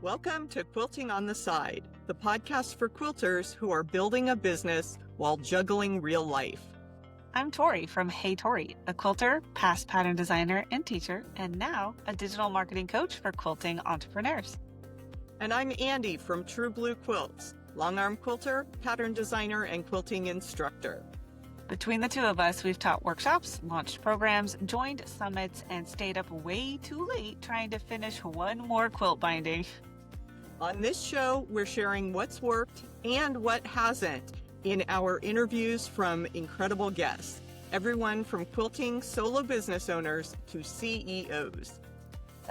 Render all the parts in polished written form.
Welcome to Quilting on the Side, the podcast for quilters who are building a business while juggling real life. I'm Tori from Hey Tori, a quilter, past pattern designer and teacher, and now a digital marketing coach for quilting entrepreneurs. And I'm Andi from True Blue Quilts, long arm quilter, pattern designer, and quilting instructor. Between the two of us, we've taught workshops, launched programs, joined summits, and stayed up way too late trying to finish one more quilt binding. On this show, we're sharing what's worked and what hasn't in our interviews from incredible guests, everyone from quilting solo business owners to CEOs.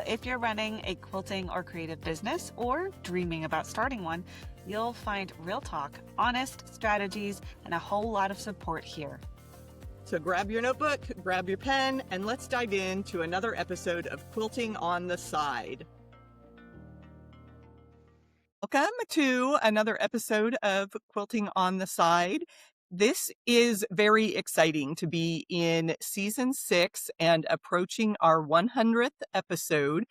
If you're running a quilting or creative business or dreaming about starting one, you'll find real talk, honest strategies, and a whole lot of support here. So grab your notebook, grab your pen, and let's dive into another episode of Quilting on the Side. Welcome to another episode of Quilting on the Side. This is very exciting to be in season 6 and approaching our 100th episode.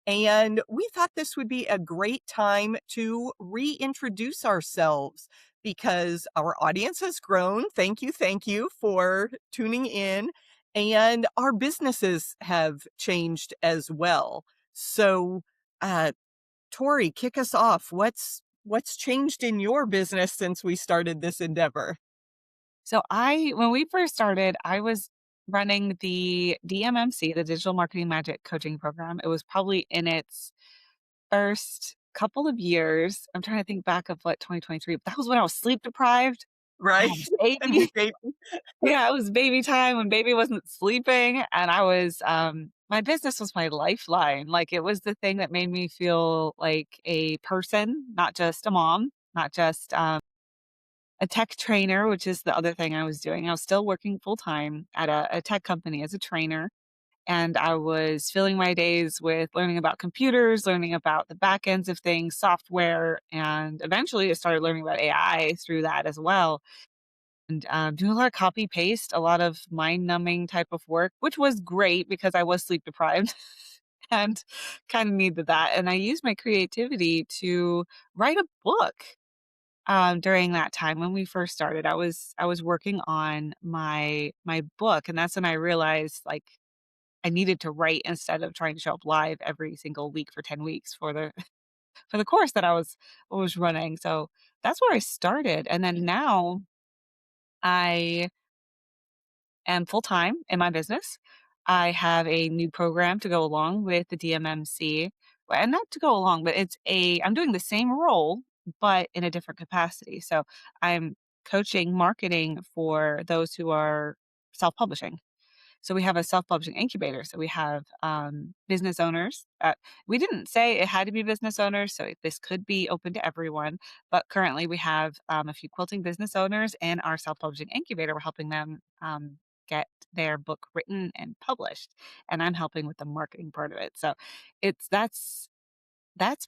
And we thought this would be a great time to reintroduce ourselves because our audience has grown. Thank you for tuning in. And our businesses have changed as well. So, Tori, kick us off. What's changed in your business since we started this endeavor? So when we first started, I was running the DMMC, the Digital Marketing Magic Coaching Program. It was probably in its first couple of years. I'm trying to think back of what 2023. That was when I was sleep deprived. Right? Baby. Yeah, it was baby time when baby wasn't sleeping, and I was my business was my lifeline. Like it was the thing that made me feel like a person, not just a mom, not just a tech trainer, which is the other thing I was doing. I was still working full time at a tech company as a trainer. And I was filling my days with learning about computers, learning about the back ends of things, software, and eventually I started learning about AI through that as well. And doing a lot of copy paste, a lot of mind numbing type of work, which was great because I was sleep deprived and kind of needed that. And I used my creativity to write a book during that time when we first started. I was working on my book, and that's when I realized like I needed to write instead of trying to show up live every single week for 10 weeks for the for the course that I was running. So that's where I started. And then now I am full time in my business. I have a new program to go along with the DMMC. And not to go along, but I'm doing the same role, but in a different capacity. So I'm coaching marketing for those who are self publishing. So we have a self-publishing incubator. So we have business owners. We didn't say it had to be business owners, so this could be open to everyone. But currently we have a few quilting business owners and our self-publishing incubator. We're helping them get their book written and published. And I'm helping with the marketing part of it. So that's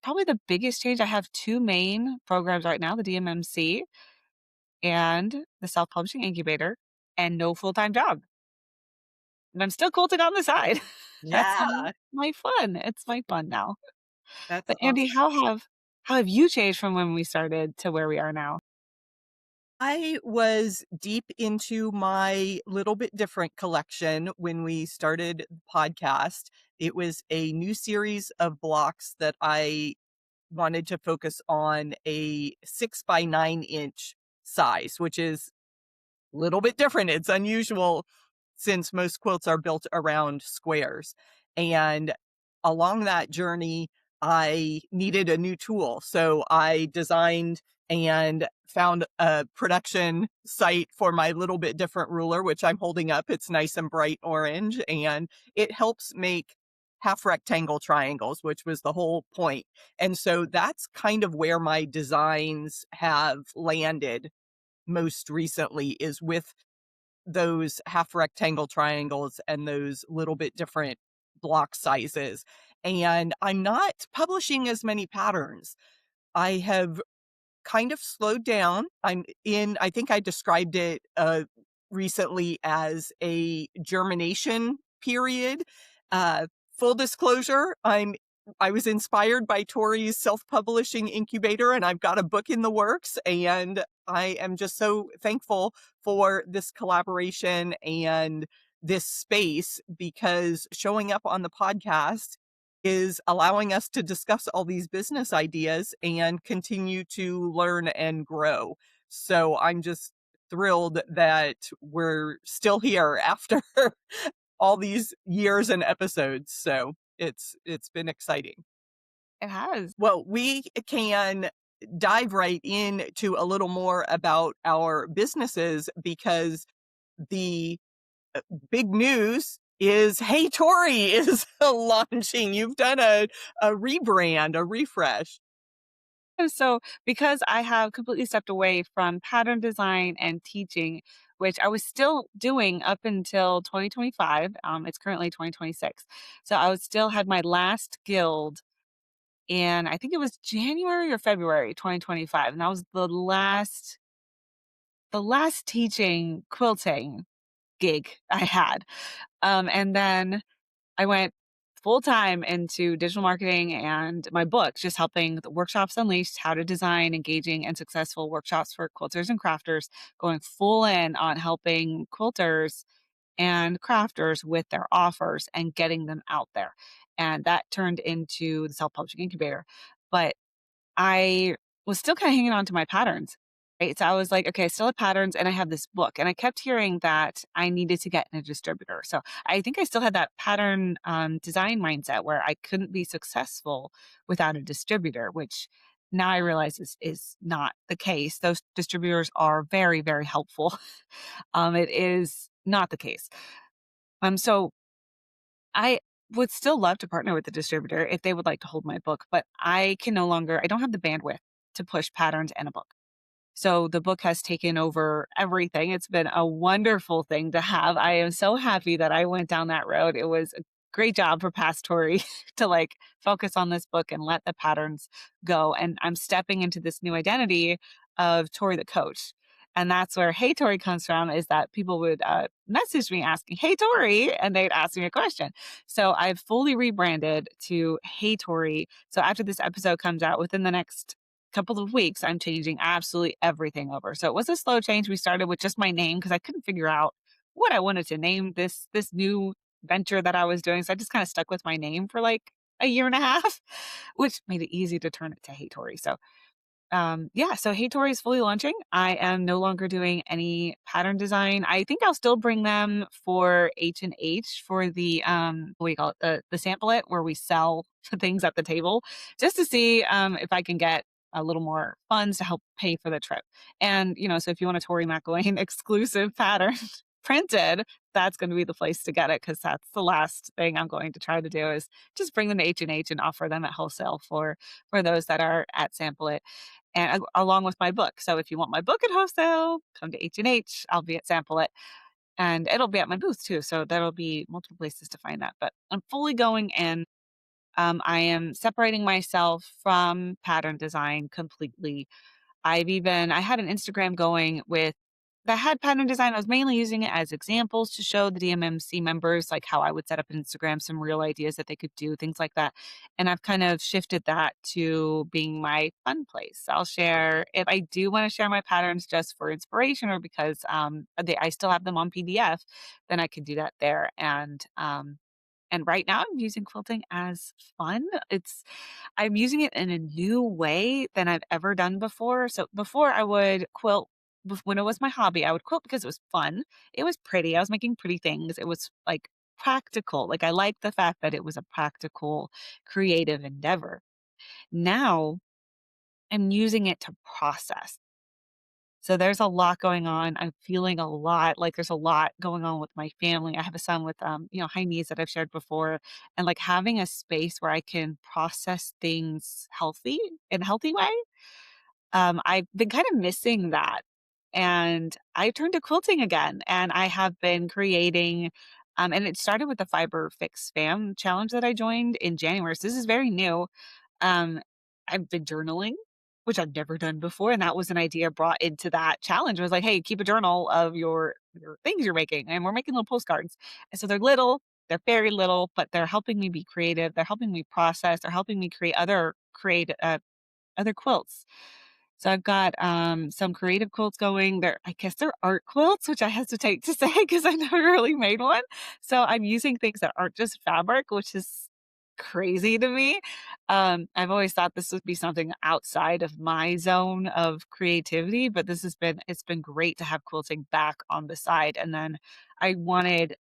probably the biggest change. I have 2 main programs right now, the DMMC and the self-publishing incubator, and no full-time job. And I'm still quilting on the side. That's Yeah, my fun. It's my fun now. that's But Andy, awesome. how have you changed from when we started to where we are now? I was deep into my little bit different collection when we started the podcast. It was a new series of blocks that I wanted to focus on a 6 by 9 inch size, which is a little bit different. It's unusual since most quilts are built around squares. And along that journey, I needed a new tool. So I designed and found a production site for my little bit different ruler, which I'm holding up. It's nice and bright orange, and it helps make half rectangle triangles, which was the whole point. And so that's kind of where my designs have landed most recently, is with those half rectangle triangles and those little bit different block sizes. And I'm not publishing as many patterns. I have kind of slowed down. I think I described it recently as a germination period. Full disclosure, I'm I was inspired by Tori's self-publishing incubator, and I've got a book in the works, and I am just so thankful for this collaboration and this space because showing up on the podcast is allowing us to discuss all these business ideas and continue to learn and grow. So I'm just thrilled that we're still here after all these years and episodes. So it's been exciting. It has. Well, we can dive right into a little more about our businesses because the big news is Hey Tori is launching. You've done a rebrand, a refresh. So, because I have completely stepped away from pattern design and teaching, which I was still doing up until 2025, it's currently 2026. So, I was still had my last guild in, I think it was January or February 2025, and that was the last teaching quilting gig I had. And then I went full time into digital marketing and my book, just helping the workshops unleashed how to design engaging and successful workshops for quilters and crafters, going full in on helping quilters and crafters with their offers and getting them out there. And that turned into the self publishing incubator. But I was still kinda hanging on to my patterns, right? So I was like, "Okay, I still have patterns and I have this book," and I kept hearing that I needed to get in a distributor. So I think I still had that pattern, design mindset where I couldn't be successful without a distributor, which now I realize is not the case. Those distributors are very, very helpful. It is not the case. So I would still love to partner with the distributor if they would like to hold my book, but I don't have the bandwidth to push patterns and a book. So the book has taken over everything. It's been a wonderful thing to have. I am so happy that I went down that road. It was a great job for past Tori to like focus on this book and let the patterns go. And I'm stepping into this new identity of Tori the coach. And that's where Hey Tori comes from, is that people would message me asking, Hey Tori, and they'd ask me a question. So I've fully rebranded to Hey Tori. So after this episode comes out within the next couple of weeks, I'm changing absolutely everything over. So it was a slow change. We started with just my name because I couldn't figure out what I wanted to name this new venture that I was doing. So I just kind of stuck with my name for like a year and a half, which made it easy to turn it to Hey Tori. So yeah, so Hey Tori is fully launching. I am no longer doing any pattern design. I think I'll still bring them for H&H for the what do you call it? The sample it where we sell things at the table just to see if I can get a little more funds to help pay for the trip. And so if you want a Tori McElwain exclusive pattern printed, that's going to be the place to get it because that's the last thing I'm going to try to do is just bring them to H&H and H and offer them at wholesale for those that are at sample it and along with my book. So if you want my book at wholesale, come to H&H. I'll be at Sample It, and it'll be at my booth too. So that'll be multiple places to find that. But I'm fully going in. I am separating myself from pattern design completely. I had an Instagram going with that had pattern design. I was mainly using it as examples to show the DMMC members like how I would set up an Instagram, some real ideas that they could do, things like that. And I've kind of shifted that to being my fun place. I'll share if I do want to share my patterns just for inspiration or because I still have them on PDF, then I can do that there. And right now I'm using quilting as fun. I'm using it in a new way than I've ever done before. So before I would quilt when it was my hobby, I would quilt because it was fun. It was pretty. I was making pretty things. It was like practical. Like I liked the fact that it was a practical, creative endeavor. Now I'm using it to process. So there's a lot going on. I'm feeling a lot like there's a lot going on with my family. I have a son with high needs that I've shared before and like having a space where I can process things in a healthy way. I've been kind of missing that. And I turned to quilting again and I have been creating and it started with the Fiber Fix Fam challenge that I joined in January. So this is very new. um, I've been journaling, which I've never done before, and that was an idea brought into that challenge. It was like, "Hey, keep a journal of your things you're making," and we're making little postcards, and so they're little. They're very little, but they're helping me be creative. They're helping me process. They're helping me create other quilts. So I've got some creative quilts going. I guess they're art quilts, which I hesitate to say because I never really made one. So I'm using things that aren't just fabric, which is crazy to me. I've always thought this would be something outside of my zone of creativity, but it's been great to have quilting back on the side. And then I wanted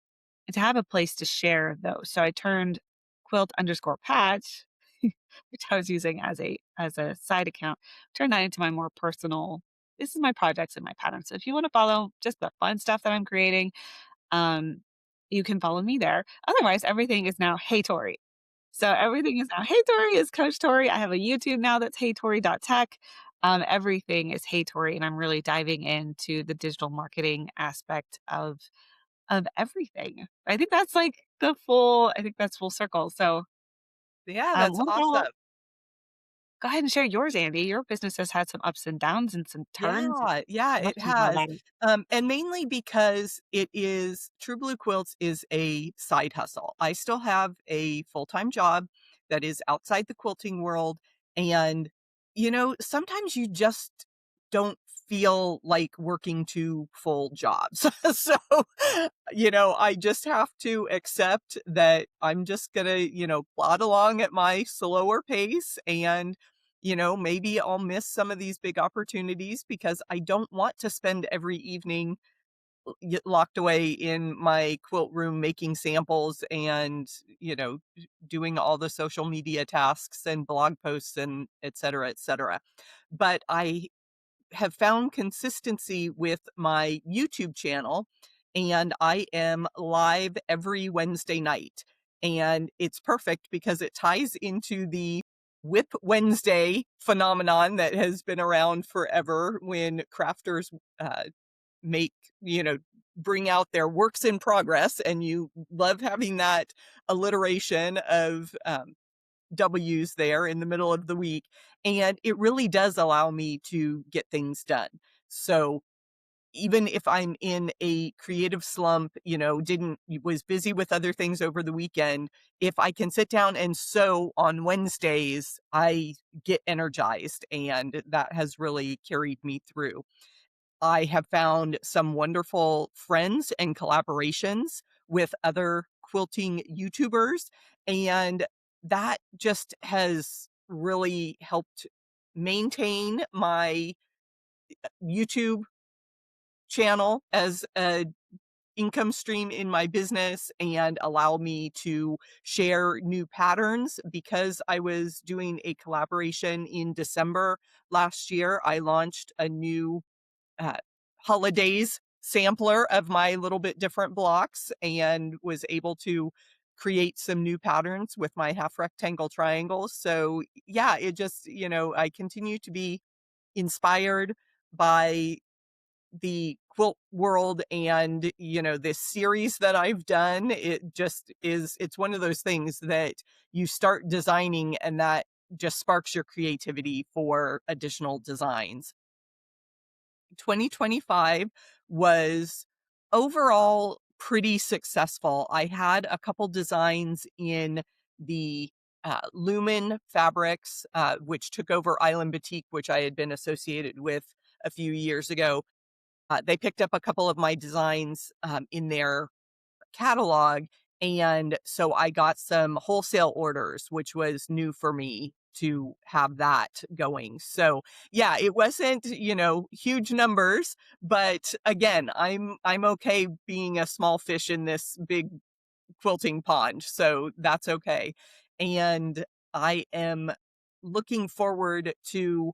to have a place to share those. So I turned quilt underscore patch, which I was using as a side account, turned that into my more personal. This is my projects and my patterns. So if you want to follow just the fun stuff that I'm creating, um, you can follow me there. Otherwise, everything is now Hey Tori. So everything is now Hey Tori is Coach Tori. I have a YouTube now that's heytori.tech. Everything is Hey Tori, and I'm really diving into the digital marketing aspect of everything. I think that's full circle. So, Yeah, that's what about awesome. go ahead and share yours, Andy. Your business has had some ups and downs and some turns. Yeah, yeah, I'd love it to hear more has. about it. And mainly because True Blue Quilts is a side hustle. I still have a full-time job that is outside the quilting world. And, sometimes you just don't feel like working two full jobs. So, I just have to accept that I'm just gonna, plod along at my slower pace and maybe I'll miss some of these big opportunities because I don't want to spend every evening locked away in my quilt room making samples and, doing all the social media tasks and blog posts and et cetera, et cetera. But I have found consistency with my YouTube channel, and I am live every Wednesday night. And it's perfect because it ties into the Whip Wednesday phenomenon that has been around forever when crafters make, you know, bring out their works in progress, and you love having that alliteration of W's there in the middle of the week, and it really does allow me to get things done. So, even if I'm in a creative slump, didn't was busy with other things over the weekend, if I can sit down and sew on Wednesdays, I get energized, and that has really carried me through. I have found some wonderful friends and collaborations with other quilting YouTubers, and that just has really helped maintain my YouTube channel as a income stream in my business and allow me to share new patterns. Because I was doing a collaboration in December last year, I launched a new uh, holidays sampler of my little bit different blocks and was able to create some new patterns with my half rectangle triangles. So yeah, it just, I continue to be inspired by the quilt world and, this series that I've done. It just is, it's one of those things that you start designing and that just sparks your creativity for additional designs. 2025 was overall pretty successful. I had a couple designs in the Lumen fabrics, which took over Island Boutique, which I had been associated with a few years ago. They picked up a couple of my designs in their catalog. And so I got some wholesale orders, which was new for me to have that going. So yeah, it wasn't, huge numbers, but again, I'm okay being a small fish in this big quilting pond. So that's okay. And I am looking forward to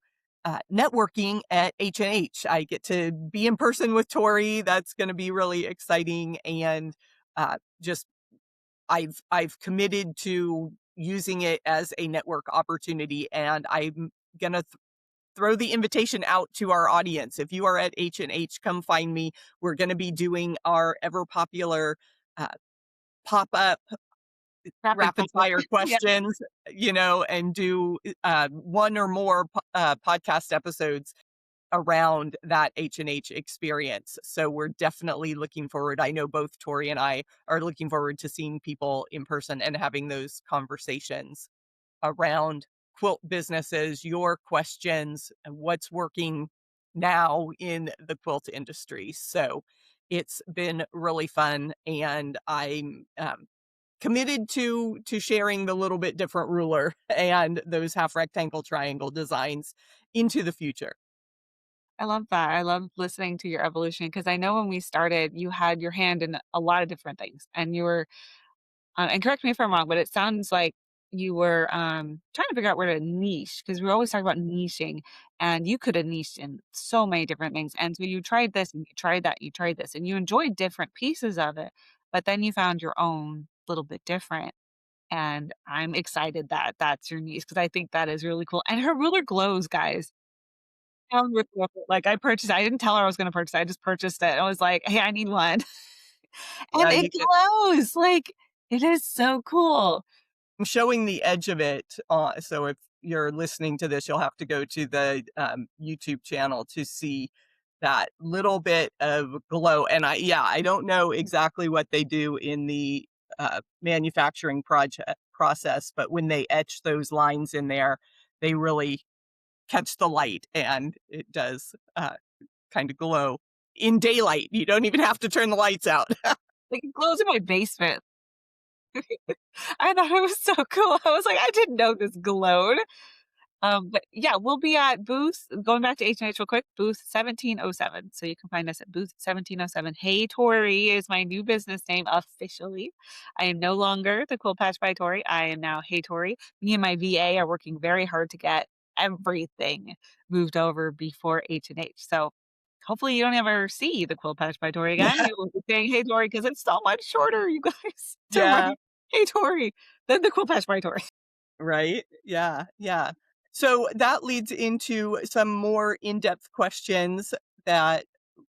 networking at H&H. I get to be in person with Tori. That's going to be really exciting. And just I've committed to using it as a network opportunity, and I'm gonna throw the invitation out to our audience. If you are at H&H, come find me. We're gonna be doing our ever popular uh, pop up Rapid rapid fire. fire Yeah. questions, and do one or more podcast episodes. around that H&H experience. So we're definitely looking forward. I know both Tori and I are looking forward to seeing people in person and having those conversations around quilt businesses, your questions, and what's working now in the quilt industry. So it's been really fun, and I'm committed to sharing the little bit different ruler and those half rectangle triangle designs into the future. I love that. I love listening to your evolution because I know when we started, you had your hand in a lot of different things, and you were and correct me if I'm wrong, but it sounds like you were, trying to figure out where to niche because we always talk about niching, and you could have niched in so many different things, and so you tried this, and you tried that, you tried this, and you enjoyed different pieces of it, but then you found your own little bit different, and I'm excited that that's your niche because I think that is really cool, and her ruler glows, guys. Like, I didn't tell her I was gonna purchase it, I just purchased it. I was like, "Hey, I need one." And Yeah, it you can glows, like, it is so cool. I'm showing the edge of it, so if you're listening to this, you'll have to go to the, YouTube channel to see that little bit of glow, and I don't know exactly what they do in the, manufacturing project process, but when they etch those lines in there, they really catch the light, and it does, kinda glow in daylight. You don't even have to turn the lights out. Like, it glows in my basement. I thought it was so cool. I was like, "I didn't know this glowed." But yeah, we'll be at booth going back to H&H real quick, booth 1707. So you can find us at booth 1707. Hey Tori is my new business name officially. I am no longer the Quilt Patch by Tori. I am now Hey Tori. Me and my VA are working very hard to get everything moved over before H&H. So hopefully you don't ever see the Quilt Patch by Tori again. You will be saying Hey Tori because it's so much shorter, you guys, to Yeah. write Hey Tori than the Quilt Patch by Tori. Right? Yeah, yeah. So that leads into some more in-depth questions that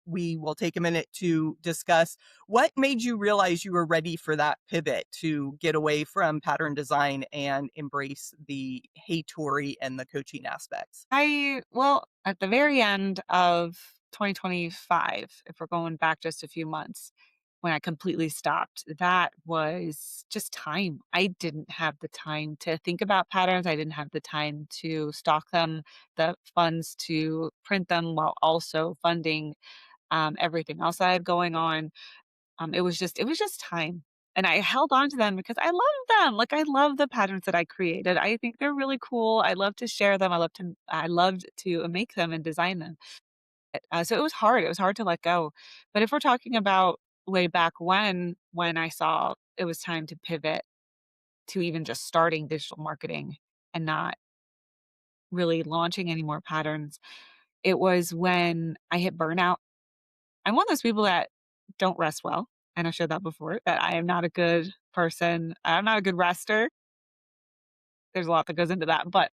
we will take a minute to discuss. What made you realize you were ready for that pivot to get away from pattern design and embrace the Hey Tori and the coaching aspects? Well, at the very end of 2025, if we're going back just a few months, when I completely stopped, that was just time. I didn't have the time to think about patterns. I didn't have the time to stock them, the funds to print them while also funding everything else I had going on. It was just time. And I held on to them because I love them. Like I love the patterns that I created. I think they're really cool. I love to share them. I loved to make them and design them. So it was hard. It was hard to let go. But if we're talking about way back when I saw it was time to pivot to even just starting digital marketing and not really launching any more patterns, it was when I hit burnout. I'm one of those people that don't rest well, and I've shared that before, that I am not a good person. I'm not a good rester. There's a lot that goes into that, but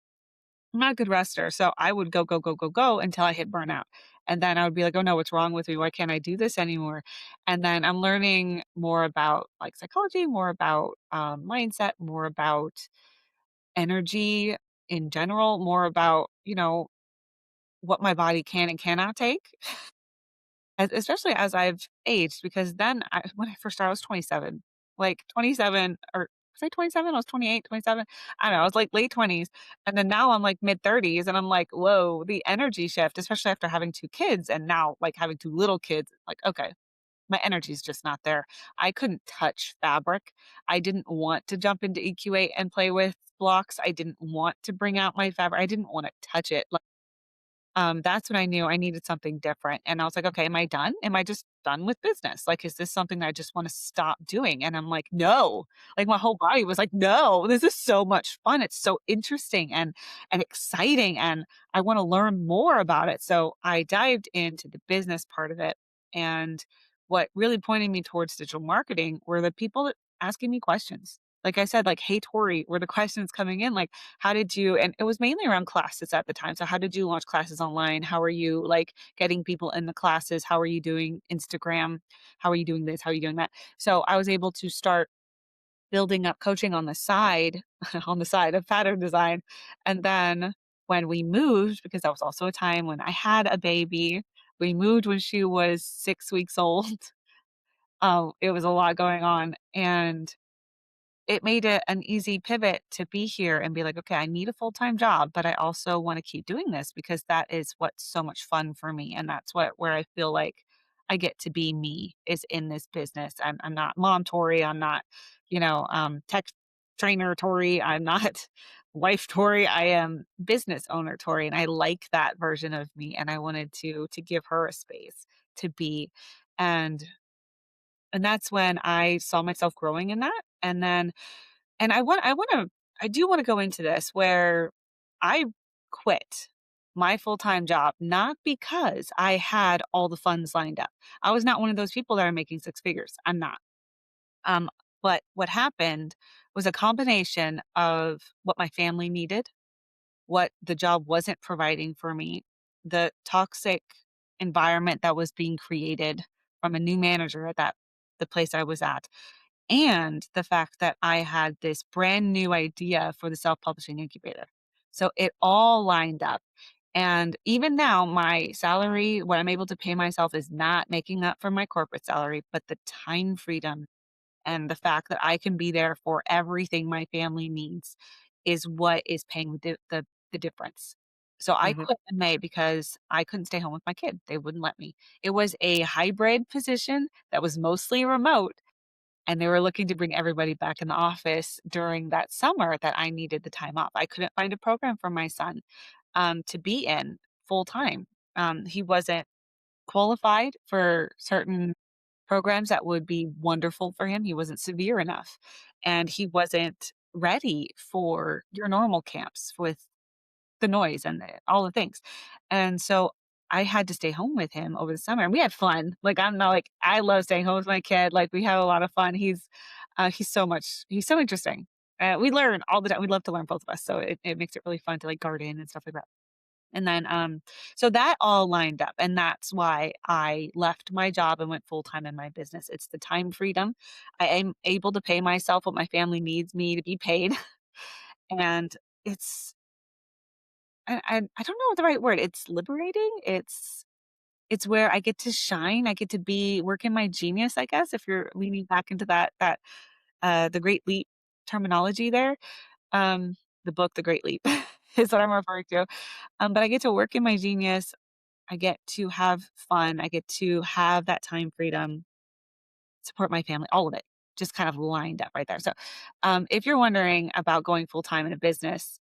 I'm not a good rester. So I would go, go, go, go, go until I hit burnout. And then I would be like, oh no, what's wrong with me? Why can't I do this anymore? And then I'm learning more about like psychology, more about mindset, more about energy in general, more about, what my body can and cannot take. Especially as I've aged, because then when I first started, I was 27. Like 27 or was I 27? I was 28, 27. I don't know. I was like late 20s. And then now I'm like mid 30s and I'm like, whoa, the energy shift, especially after having two kids and now like having two little kids, like, okay, my energy's just not there. I couldn't touch fabric. I didn't want to jump into EQ8 and play with blocks. I didn't want to bring out my fabric. I didn't want to touch it. That's when I knew I needed something different. And I was like, okay, am I done? Am I just done with business? Like, is this something that I just want to stop doing? And I'm like, no. Like my whole body was like, no, this is so much fun. It's so interesting and exciting. And I want to learn more about it. So I dived into the business part of it. And what really pointed me towards digital marketing were the people that asking me questions. Like I said, like, hey Tori, were the questions coming in like, how did you and it was mainly around classes at the time. So how did you launch classes online? How are you like getting people in the classes? How are you doing Instagram? How are you doing this? How are you doing that? So I was able to start building up coaching on the side, on the side of pattern design. And then when we moved, because that was also a time when I had a baby. We moved when she was 6 weeks old. It was a lot going on, and it made it an easy pivot to be here and be like, "Okay, I need a full-time job, but I also wanna keep doing this because that is what's so much fun for me, and that's where I feel like I get to be me is in this business." I'm not mom Tori, I'm not, tech trainer Tori, I'm not wife Tori, I am business owner Tori, and I like that version of me, and I wanted to give her a space to be, and that's when I saw myself growing in that, and then and I do wanna go into this where I quit my full-time job, not because I had all the funds lined up. I was not one of those people that are making 6 figures. I'm not. Um, but what happened was a combination of what my family needed, what the job wasn't providing for me, the toxic environment that was being created from a new manager at the place I was at, and the fact that I had this brand new idea for the self-publishing incubator. So it all lined up. And even now, my salary, what I'm able to pay myself is not making up for my corporate salary, but the time freedom and the fact that I can be there for everything my family needs is what is paying the difference. So I Mhm. quit in May because I couldn't stay home with my kid. They wouldn't let me. It was a hybrid position that was mostly remote, and they were looking to bring everybody back in the office during that summer that I needed the time off. I couldn't find a program for my son, to be in full time. He wasn't qualified for certain programs that would be wonderful for him. He wasn't severe enough, and he wasn't ready for your normal camps with the noise and all the things. And so I had to stay home with him over the summer, and we had fun. Like, I'm not like I love staying home with my kid. Like, we have a lot of fun. He's so interesting. We learn all the time. We love to learn, both of us. So it makes it really fun to like garden and stuff like that. And then, so that all lined up, and that's why I left my job and went full time in my business. It's the time freedom. I am able to pay myself what my family needs me to be paid, and it's I don't know the right word. It's liberating. It's where I get to shine. I get to be work in my genius, I guess, if you're leaning back into that the Great Leap terminology there. Um, the book The Great Leap is what I'm referring to. But I get to work in my genius. I get to have fun. I get to have that time freedom, support my family, all of it just kind of lined up right there. So, if you're wondering about going full time in a business,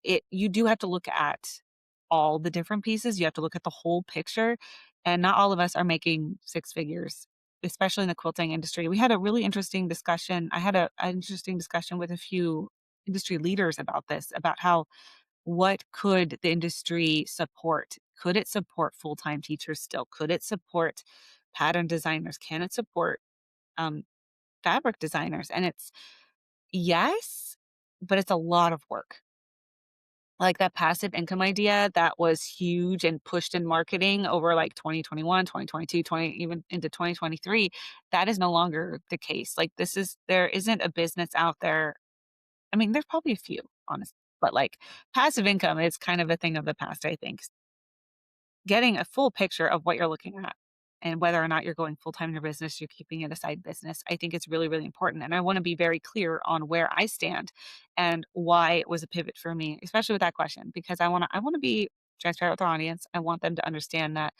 it you do have to look at all the different pieces. You have to look at the whole picture, and not all of us are making 6 figures, especially in the quilting industry. We had a really interesting discussion. I had an interesting discussion with a few industry leaders about this, about how what could the industry support? Could it support full-time teachers still? Could it support pattern designers? Can it support um, fabric designers? And it's yes, but it's a lot of work. Like that passive income idea that was huge and pushed in marketing over like 2021, 2022, 20, even into 2023, that is no longer the case. Like there isn't a business out there. I mean, there's probably a few, honestly, but like passive income is kind of a thing of the past, I think. Getting a full picture of what you're looking at and whether or not you're going full time in your business, you're keeping it a side business, I think it's really, really important. And I want to be very clear on where I stand and why it was a pivot for me, especially with that question, because I want to be transparent with our audience. I want them to understand that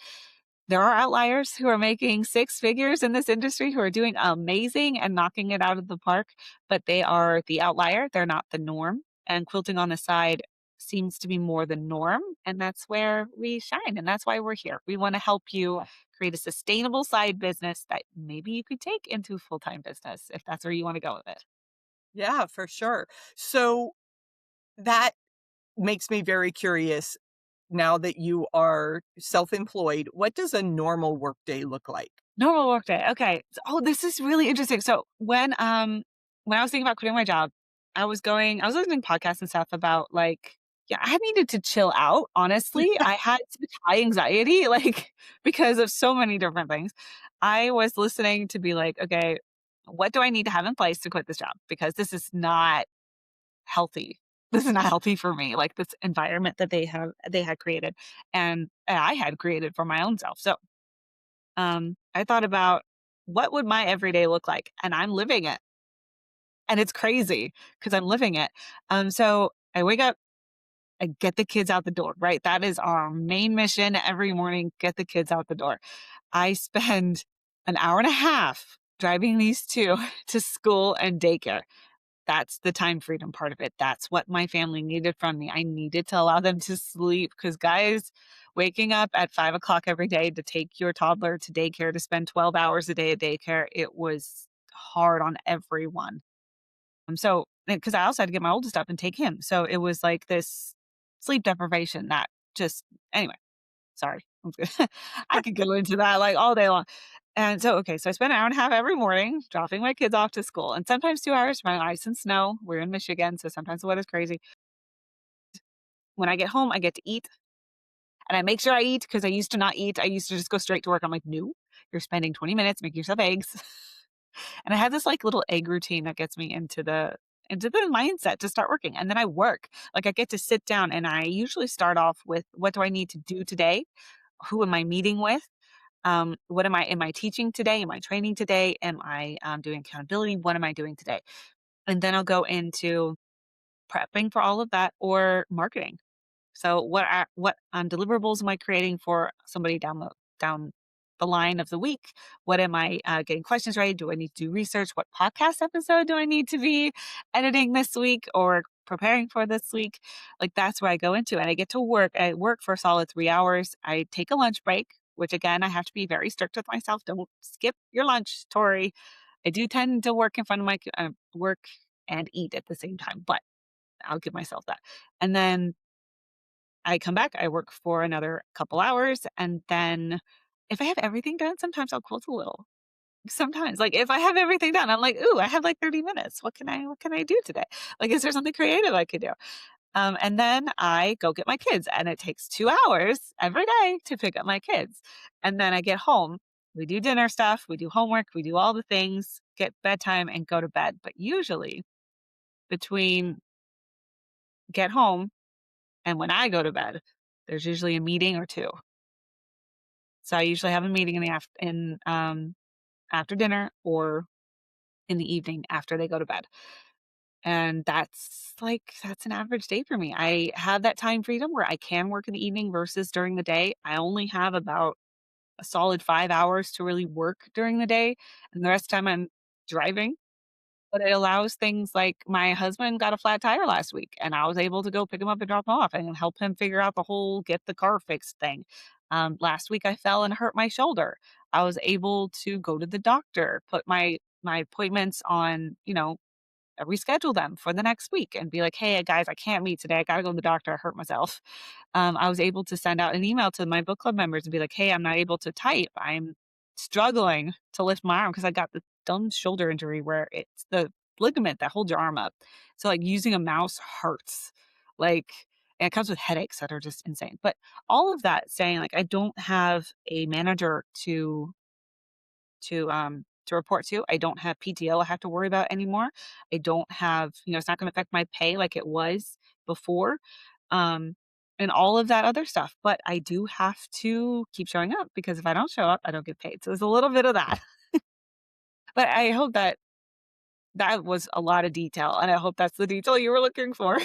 there are outliers who are making 6 figures in this industry who are doing amazing and knocking it out of the park, but they are the outlier, they're not the norm, and quilting on the side seems to be more the norm, and that's where we shine, and that's why we're here. We wanna help you create a sustainable side business that maybe you could take into a full-time business if that's where you wanna go with it. Yeah, for sure. So that makes me very curious now that you are self-employed, what does a normal workday look like? Normal workday. Okay. Oh, this is really interesting. So when I was thinking about quitting my job, I was listening to podcasts and stuff about like, yeah, I needed to chill out, honestly. I had such high anxiety, like because of so many different things. I was listening to be like, okay, what do I need to have in place to quit this job? Because this is not healthy. This is not healthy for me, like, this environment that they had created and I had created for my own self. So, I thought about what would my everyday look like? And I'm living it. And it's crazy because 'cause I'm living it. So I wake up, I get the kids out the door, right? That is our main mission every morning, get the kids out the door. I spend an hour and a half driving these 2 to school and daycare. That's the time freedom part of it. That's what my family needed from me. I needed to allow them to sleep because, guys, waking up at 5 o'clock every day to take your toddler to daycare, to spend 12 hours a day at daycare, it was hard on everyone. So because I also had to get my oldest up and take him. So it was like this sleep deprivation that just anyway, sorry. I could go into that like all day long. And so, okay, so I spend an hour and a half every morning dropping my kids off to school and sometimes 2 hours when ice and snow. We're in Michigan, so sometimes the weather's crazy. When I get home, I get to eat and I make sure I eat because I used to not eat. I used to just go straight to work. I'm like, no, you're spending 20 minutes making yourself eggs. And I have this like little egg routine that gets me into the mindset to start working. And then I work. Like I get to sit down and I usually start off with what do I need to do today? Who am I meeting with? What am I teaching today? Am I training today? Am I doing accountability? What am I doing today? And then I'll go into prepping for all of that or marketing. So what deliverables am I creating for somebody down the line of the week? What am I getting questions ready? Do I need to do research? What podcast episode do I need to be editing this week or preparing for this week? Like that's where I go into and I get to work. I work for a solid 3 hours. I take a lunch break, which again I have to be very strict with myself. Don't skip your lunch, Tori. I do tend to work in front of my work and eat at the same time, but I'll give myself that. And then I come back, I work for another couple hours, and then if I have everything done, sometimes I'll quilt a little. Sometimes, like, if I have everything done, I'm like, "Ooh, I have, like, 30 minutes. What can I do today? Like, is there something creative I could do?" And then I go get my kids, and it takes 2 hours every day to pick up my kids. And then I get home, we do dinner stuff, we do homework, we do all the things, get bedtime, and go to bed. But usually between get home and when I go to bed, there's usually a meeting or 2. So I usually have a meeting in the after dinner or in the evening after they go to bed. And that's an average day for me. I have that time freedom where I can work in the evening versus during the day. I only have about a solid 5 hours to really work during the day, and the rest of the time I'm driving. But it allows things like my husband got a flat tire last week, and I was able to go pick him up and drop him off and help him figure out the whole get the car fixed thing. Last week I fell and hurt my shoulder. I was able to go to the doctor, put my appointments on, reschedule them for the next week and be like, "Hey, guys, I can't meet today. I gotta go to the doctor. I hurt myself." I was able to send out an email to my book club members and be like, "Hey, I'm not able to type. I'm struggling to lift my arm because I got the dumb shoulder injury where it's the ligament that holds your arm up. So like using a mouse hurts. Like and it comes with headaches that are just insane. But all of that saying like I don't have a manager to report to. I don't have PTO I have to worry about anymore. I don't have, it's not going to affect my pay like it was before. Um, and all of that other stuff. But I do have to keep showing up because if I don't show up, I don't get paid. So there's a little bit of that. But I hope that that was a lot of detail, and I hope that's the detail you were looking for.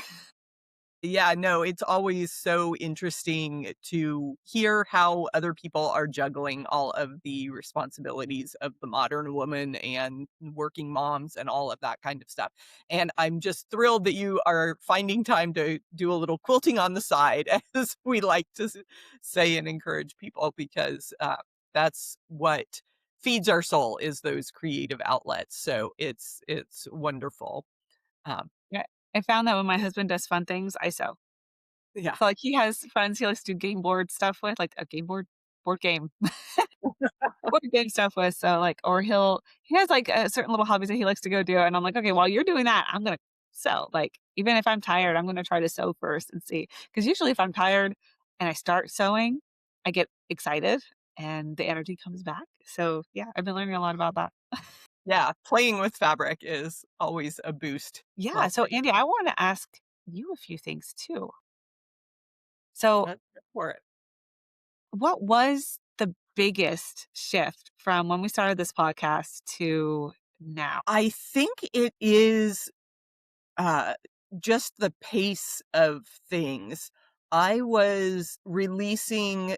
Yeah, no, it's always so interesting to hear how other people are juggling all of the responsibilities of the modern woman and working moms and all of that kind of stuff. And I'm just thrilled that you are finding time to do a little quilting on the side, as we like to say and encourage people, because that's what feeds our soul is those creative outlets. So it's wonderful. Um, Yeah. I found that when my husband does fun things, I sew. yeah. So, like, he has friends he likes to do game board stuff with, like a game board game. Board game stuff with, so, like or he has, like, certain little hobbies that he likes to go do, and I'm like, "Okay, while you're doing that, I'm gonna sew." Like, even if I'm tired, I'm gonna try to sew first and see. Because usually if I'm tired and I start sewing, I get excited and the energy comes back. So, yeah, I've been learning a lot about that. Yeah, playing with fabric is always a boost. Yeah, Well, so Andy, I wanna ask you a few things too. So, Let's go for it. what was the biggest shift from when we started this podcast to now? I think it is uh, just the pace of things. I was releasing,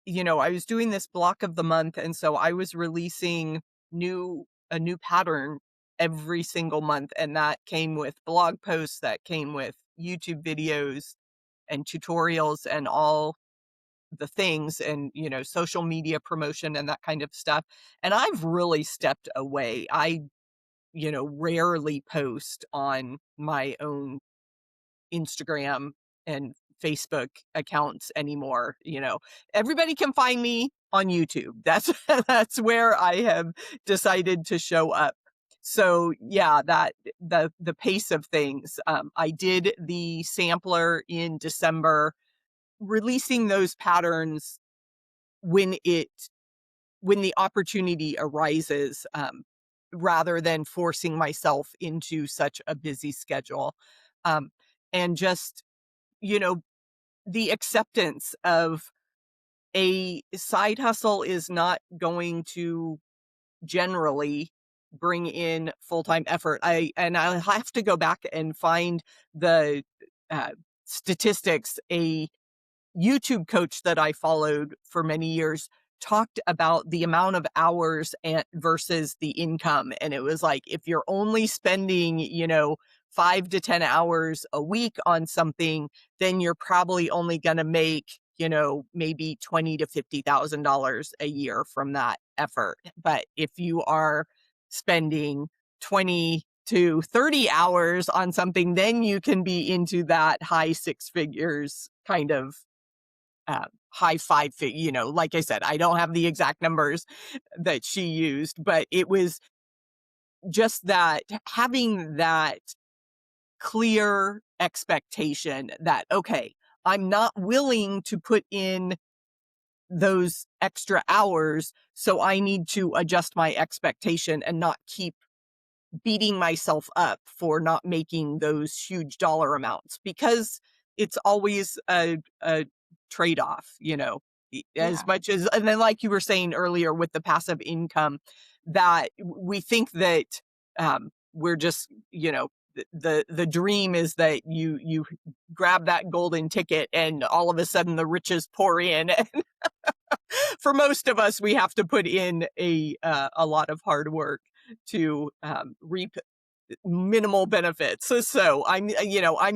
I was doing this block of the month, and so I was releasing a new pattern every single month, and that came with blog posts, that came with YouTube videos and tutorials and all the things and social media promotion and that kind of stuff. And I've really stepped away. I rarely post on my own Instagram and Facebook accounts anymore. Everybody can find me on YouTube. That's that's where I have decided to show up. So yeah, that the pace of things. I did the sampler in December, releasing those patterns when it when the opportunity arises, rather than forcing myself into such a busy schedule. Um, and just, you know, the acceptance of a side hustle is not going to generally bring in full-time effort. I'll have to go back and find the uh, statistics. A YouTube coach that I followed for many years talked about the amount of hours versus the income. And it was like, if you're only spending, 5 to 10 hours a week on something, then you're probably only going to make, maybe 20 to $50,000 a year from that effort. But if you are spending 20 to 30 hours on something, then you can be into that high six figures kind of high like I said, I don't have the exact numbers that she used, but it was just that having that clear expectation that, okay, I'm not willing to put in those extra hours, so I need to adjust my expectation and not keep beating myself up for not making those huge dollar amounts, because it's always a trade-off, as Yeah. much as, and then like you were saying earlier with the passive income, that we think that we're just, the dream is that you grab that golden ticket and all of a sudden the riches pour in. For most of us, we have to put in a lot of hard work to reap minimal benefits. So I'm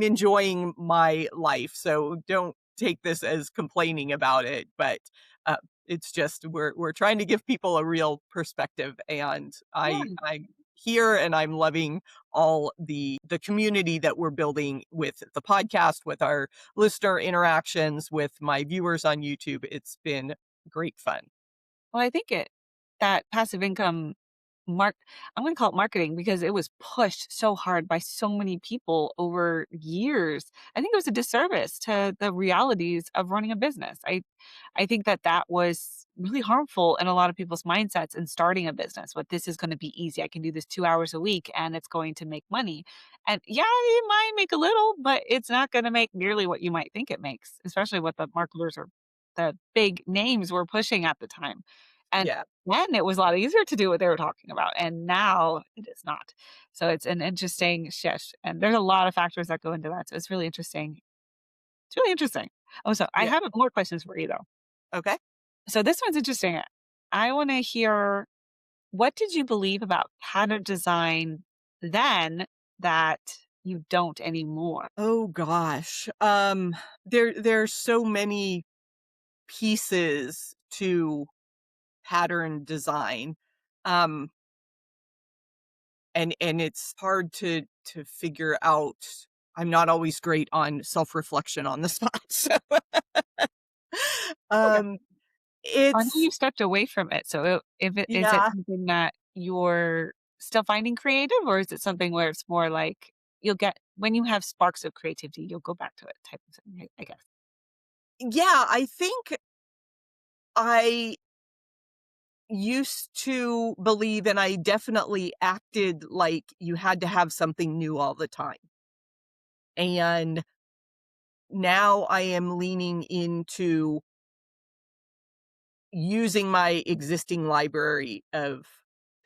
enjoying my life. So don't take this as complaining about it, but uh, it's just we're trying to give people a real perspective, and Yeah. I'm here and I'm loving all the community that we're building with the podcast, with our listener interactions, with my viewers on YouTube. It's been great fun. Well, I think that passive income mark I'm going to call it marketing because it was pushed so hard by so many people over years. I think it was a disservice to the realities of running a business. I think that was really harmful in a lot of people's mindsets in starting a business. What this is going to be easy. I can do this 2 hours a week and it's going to make money. And yeah, it might make a little, but it's not going to make nearly what you might think it makes, especially what the marketers or the big names were pushing at the time. And Yeah, then it was a lot easier to do what they were talking about, and now it is not. So it's an interesting shift, and there's a lot of factors that go into that. So it's really interesting. It's really interesting. Oh, so I yeah. have more questions for you though. Okay. So this one's interesting. I want to hear, what did you believe about pattern design then that you don't anymore? Oh gosh. There's so many pieces to pattern design. Um and it's hard to figure out. I'm not always great on self-reflection on the spot. So Okay. um I know it's you stepped away from it. So if it is it yeah. something that you're still finding creative, or is it something where it's more like you'll get when you have sparks of creativity, you'll go back to it type of thing, I guess. Yeah, I think I used to believe, and I definitely acted like you had to have something new all the time. And now I am leaning into using my existing library of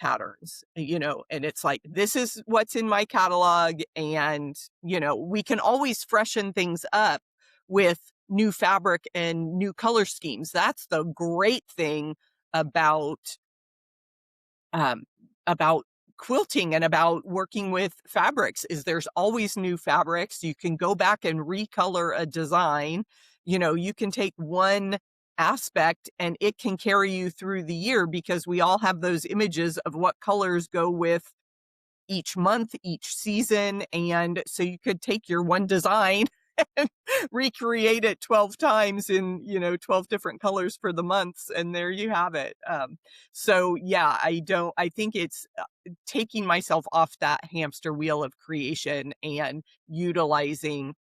patterns, and it's like, this is what's in my catalog. And, we can always freshen things up with new fabric and new color schemes. That's the great thing about um, about quilting and about working with fabrics is there's always new fabrics. You can go back and recolor a design. You can take one aspect and it can carry you through the year because we all have those images of what colors go with each month, each season. And so you could take your one design and recreate it 12 times in, 12 different colors for the months. And there you have it. So yeah, I think it's taking myself off that hamster wheel of creation and utilizing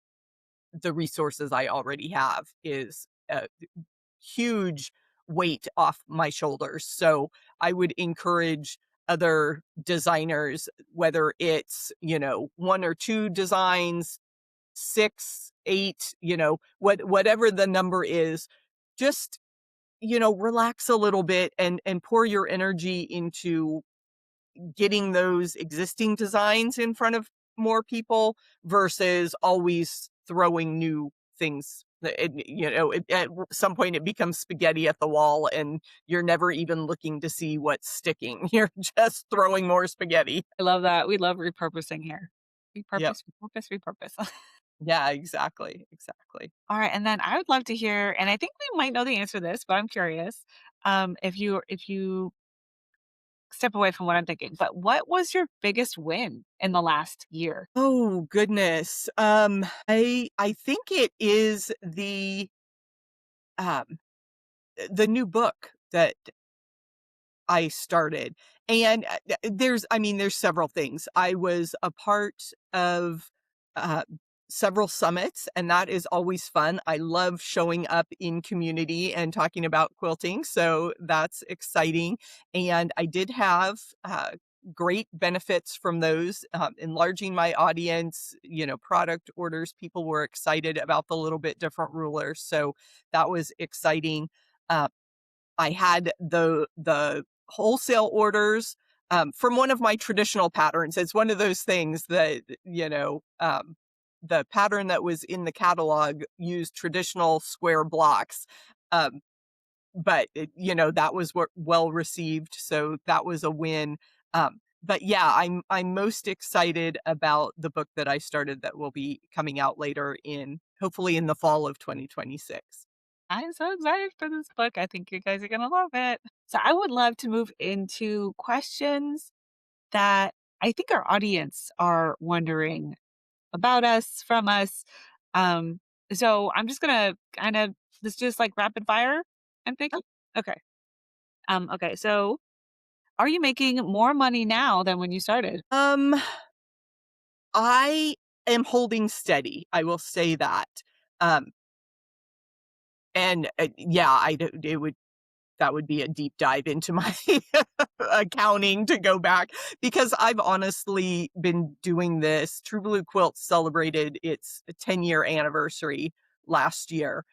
the resources I already have is a huge weight off my shoulders. So I would encourage other designers, whether it's, one or two designs, six, eight, whatever the number is, just, relax a little bit and pour your energy into getting those existing designs in front of more people versus always throwing new things. At some point it becomes spaghetti at the wall and you're never even looking to see what's sticking. You're just throwing more spaghetti. I love that. We love repurposing here. Yep. Repurpose, repurpose, repurpose. Yeah, exactly. Exactly. All right, and then I would love to hear, and I think we might know the answer to this, but I'm curious. If you step away from what I'm thinking, but what was your biggest win in the last year? Oh goodness. I think it is um the new book that I started. And, there's several things. I was a part of, uh, several summits, and that is always fun. I love showing up in community and talking about quilting, so that's exciting. And I did have, great benefits from those, enlarging my audience, product orders. People were excited about the little bit different rulers, so that was exciting. Uh I had the wholesale orders, from one of my traditional patterns. It's one of those things that, the pattern that was in the catalog used traditional square blocks, um, but that was well received, so that was a win. But yeah, I'm most excited about the book that I started that will be coming out later in hopefully in the fall of 2026. I'm so excited for this book. I think you guys are gonna love it. So I would love to move into questions that I think our audience are wondering about us, from us. Um, so I'm just gonna kind of, let's just like rapid fire, I'm thinking. Okay. Okay. So are you making more money now than when you started? Um, I am holding steady, I will say that. Um, and, yeah, I d it would that would be a deep dive into my accounting to go back because I've honestly been doing this. True Blue Quilts celebrated its 10-year anniversary last year.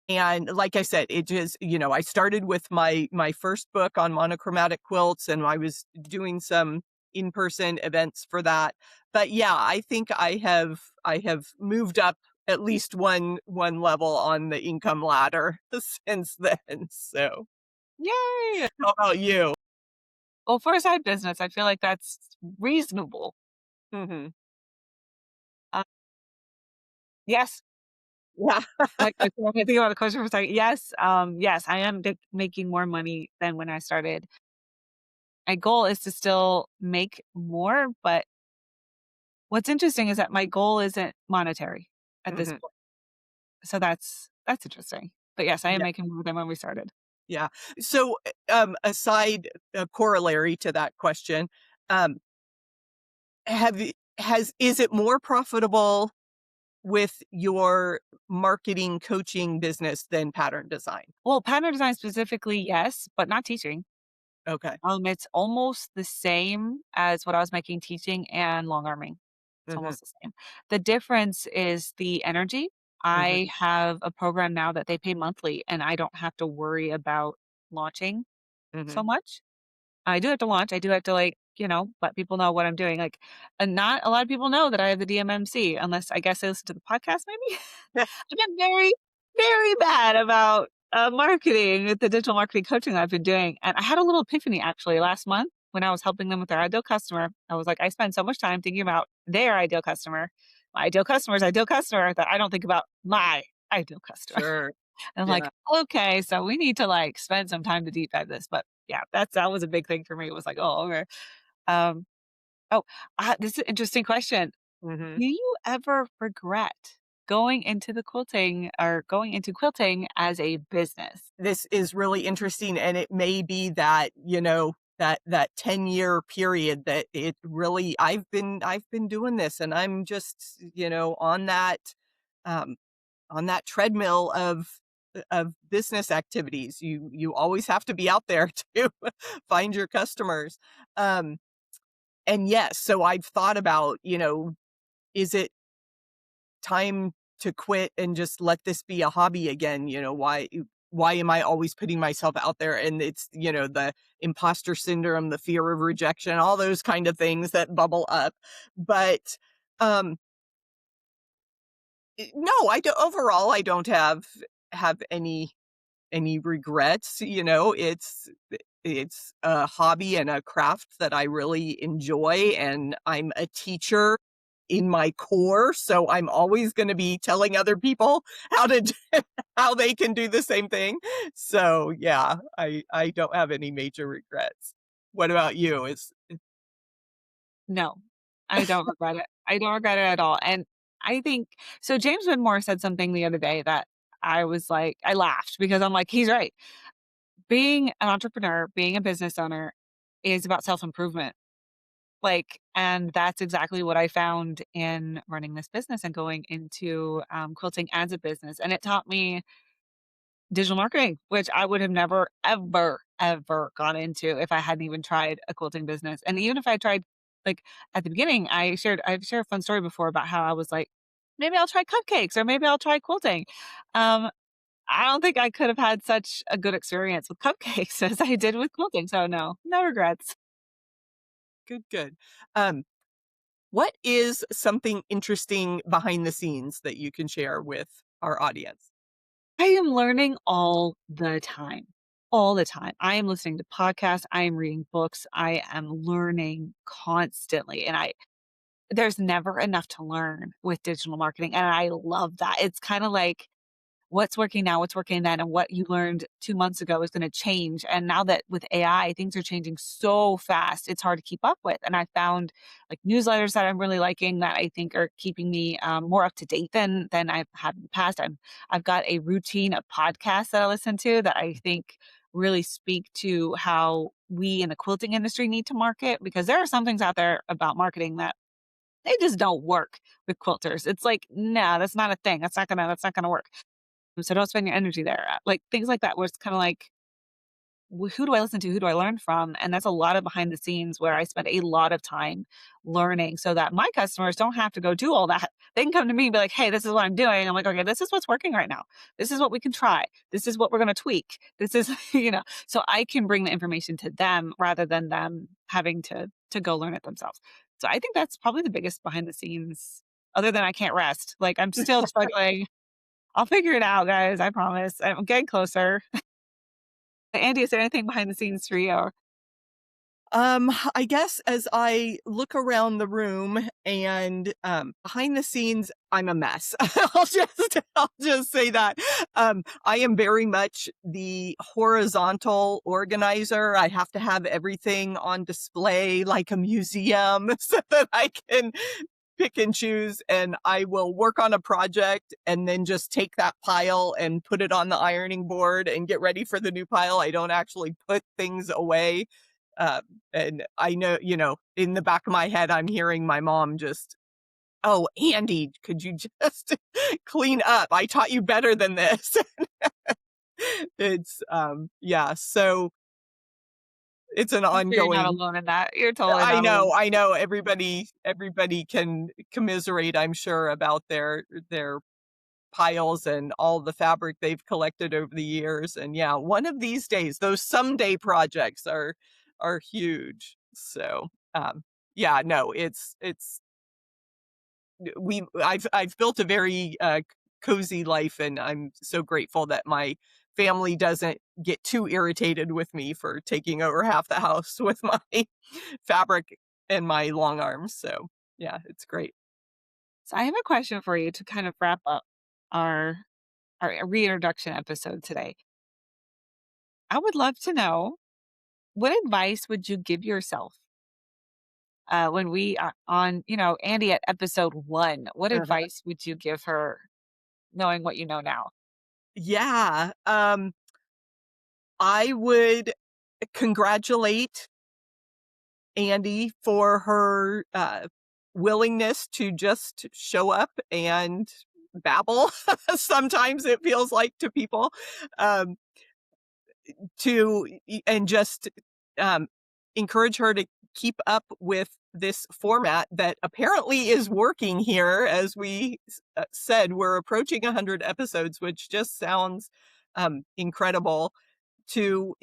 And like I said, it just, I started with my first book on monochromatic quilts and I was doing some in-person events for that. But yeah, I think I have moved up at least one level on the income ladder since then. So Yay! how about you? Well, for a side business, I feel like that's reasonable. Mhm. Uh, yes. Yeah. Like, when I think about the question for a second, yes, yes, I am making more money than when I started. My goal is to still make more, but what's interesting is that my goal isn't monetary at this Mhm. point. So that's interesting. But yes, I am Yeah, making more than when we started. yeah. So, aside a corollary to that question, um, have you has is it more profitable with your marketing coaching business than pattern design? Well, pattern design specifically, yes, but not teaching. Okay. It's almost the same as what I was making teaching and long arming. It's Mhm, almost the same. The difference is the energy. mhm, I have a program now that they pay monthly, and I don't have to worry about launching so mhm. much. I do have to launch. I do have to, like, let people know what I'm doing. Like, and not a lot of people know that I have the DMMC unless I guess they listen to the podcast maybe. I've been very, very bad about marketing with the digital marketing coaching I've been doing. And I had a little epiphany actually last month when I was helping them with their ideal customer. I was like, I spend so much time thinking about their ideal customer, my ideal customer's ideal customer, that I don't think about my ideal customer. Sure. And I'm like, Yeah. okay, so we need to like spend some time to deep dive this. But yeah, that was a big thing for me. It was like, oh, okay. Um, oh, this is an interesting question. Mhm. Do you ever regret going into the quilting or going into quilting as a business? This is really interesting, and it may be that, that 10-year period that it really I've been doing this, and I'm just, um, on that treadmill of business activities. You always have to be out there to find your customers. Um, and yes, so I've thought about, is it time to quit and just let this be a hobby again? Why am I always putting myself out there? And it's, the imposter syndrome, the fear of rejection, all those kind of things that bubble up. But um no, I do overall I don't have any regrets. It's a hobby and a craft that I really enjoy, and I'm a teacher in my core, so I'm always gonna be telling other people how to do how they can do the same thing. So, yeah, I don't have any major regrets. What about you? Is No, I don't regret it. I don't regret it at all. And I think so. James Widmore said something the other day that I was like, I laughed because I'm like, he's right. Being an entrepreneur, being a business owner is about self improvement. Like, and that's exactly what I found in running this business and going into quilting as a business. And it taught me digital marketing, which I would have never, ever, ever gone into if I hadn't even tried a quilting business. And even if I tried, like at the beginning, I've shared a fun story before about how I was like, maybe I'll try cupcakes or maybe I'll try quilting. Um, I don't think I could have had such a good experience with cupcakes as I did with quilting. So no, no regrets. good, good. Um, what is something interesting behind the scenes that you can share with our audience? I am learning all the time. All the time. I am listening to podcasts, I am reading books, I am learning constantly. And I there's never enough to learn with digital marketing. And I love that. It's kind of like what's working now, what's working then, and what you learned 2 months ago is going to change. And now that with AI, things are changing so fast, it's hard to keep up with. And I found like newsletters that I'm really liking that I think are keeping me more up to date than I've had in the past. I've got a routine of podcasts that I listen to that I think really speak to how we in the quilting industry need to market because there are some things out there about marketing that they just don't work with quilters. It's like, no, that's not a thing. That's not gonna work. So don't spend your energy there. Like things like that where it's kind of like, who do I listen to? Who do I learn from? And that's a lot of behind the scenes where I spend a lot of time learning so that my customers don't have to go do all that. They can come to me and be like, hey, this is what I'm doing. I'm like, okay, this is what's working right now. This is what we can try. This is what we're going to tweak. This is, so I can bring the information to them rather than them having to go learn it themselves. So I think that's probably the biggest behind the scenes other than I can't rest. Like I'm still struggling. I'll figure it out, guys. I promise. I'm getting closer. Andy, is there anything behind the scenes for you? I guess as I look around the room and, behind the scenes, I'm a mess. I'll just say that. I am very much the horizontal organizer. I have to have everything on display like a museum so that I can pick and choose, and I will work on a project and then just take that pile and put it on the ironing board and get ready for the new pile. I don't actually put things away. Um, and I know, in the back of my head, I'm hearing my mom just, "Oh, Andy, could you just clean up? I taught you better than this." Yeah. So it's an I'm sure you're not ongoing. alone in that. You're totally not alone. I know, everybody can commiserate, I'm sure, about their piles and all the fabric they've collected over the years, and yeah, one of these days, those someday projects are huge. So, yeah, no, it's I've built a very, cozy life, and I'm so grateful that my family doesn't get too irritated with me for taking over half the house with my fabric and my long arms, so, yeah, it's great. So I have a question for you to kind of wrap up our our reintroduction episode today. I would love to know, what advice would you give yourself when we are on, Andy at episode 1? What Uh-huh. advice would you give her knowing what you know now? Yeah, I would congratulate Andy for her, willingness to just show up and babble. Sometimes it feels like to people, um, and just, um, encourage her to keep up with this format that apparently is working here. As we said, we're approaching 100 episodes, which just sounds, incredible. To,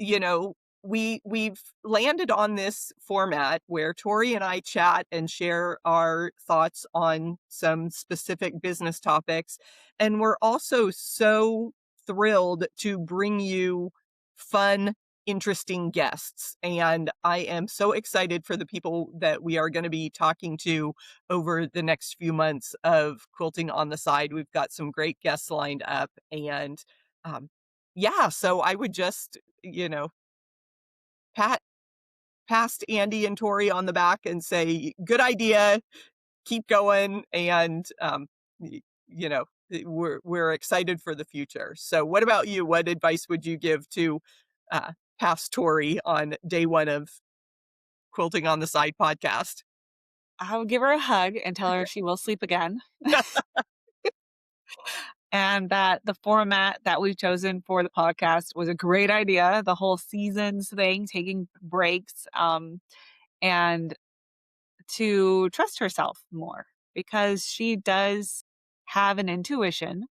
we've landed on this format where Tori and I chat and share our thoughts on some specific business topics, and we're also so thrilled to bring you fun, interesting guests, and I am so excited for the people that we are going to be talking to over the next few months of Quilting on the Side. We've got some great guests lined up, and um, yeah, so I would just, you know, pat past Andy and Tori on the back and say, "Good idea, keep going," and, we're excited for the future. So what about you? What advice would you give to, past Tori on day 1 of Quilting on the Side podcast? I would give her a hug and tell her she will sleep again, and that the format that we've chosen for the podcast was a great idea. The whole seasons thing, taking breaks, and to trust herself more, because she does have an intuition,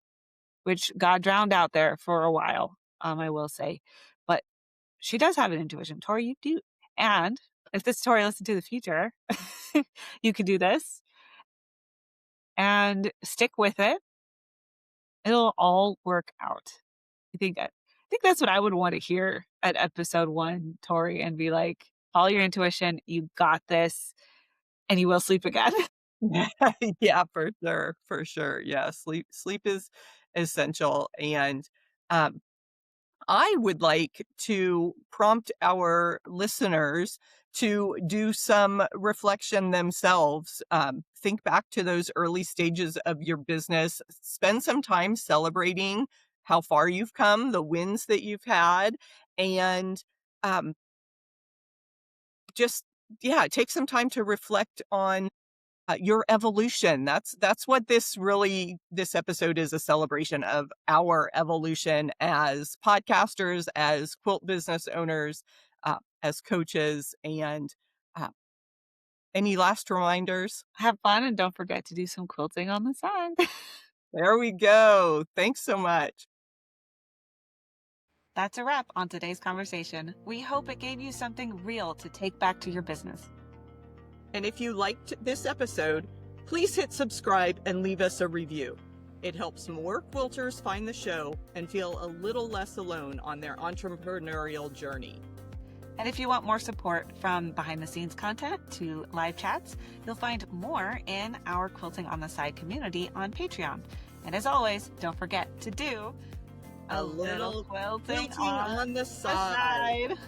which got drowned out there for a while, I will say. But she does have an intuition. Tori, you do. And if this Tori listened to the future, you could do this and stick with it. It'll all work out. I think that's what I would want to hear at episode 1, Tori, and be like, follow your intuition, you got this, and you will sleep again. Yeah, for sure, for sure. Yeah, sleep is essential, and, um I would like to prompt our listeners to do some reflection themselves. Think back to those early stages of your business. Spend some time celebrating how far you've come, the wins that you've had, and um, just, yeah, take some time to reflect on your evolution. That's what this episode is, a celebration of our evolution as podcasters, as quilt business owners, as coaches, and uh, any last reminders? Have fun and don't forget to do some quilting on the side. There we go. Thanks so much. That's a wrap on today's conversation. We hope it gave you something real to take back to your business. And if you liked this episode, please hit subscribe and leave us a review. It helps more quilters find the show and feel a little less alone on their entrepreneurial journey. And if you want more support, from behind the scenes content to live chats, you'll find more in our Quilting on the Side community on Patreon. And as always, don't forget to do A little quilting quilting on the the side. side.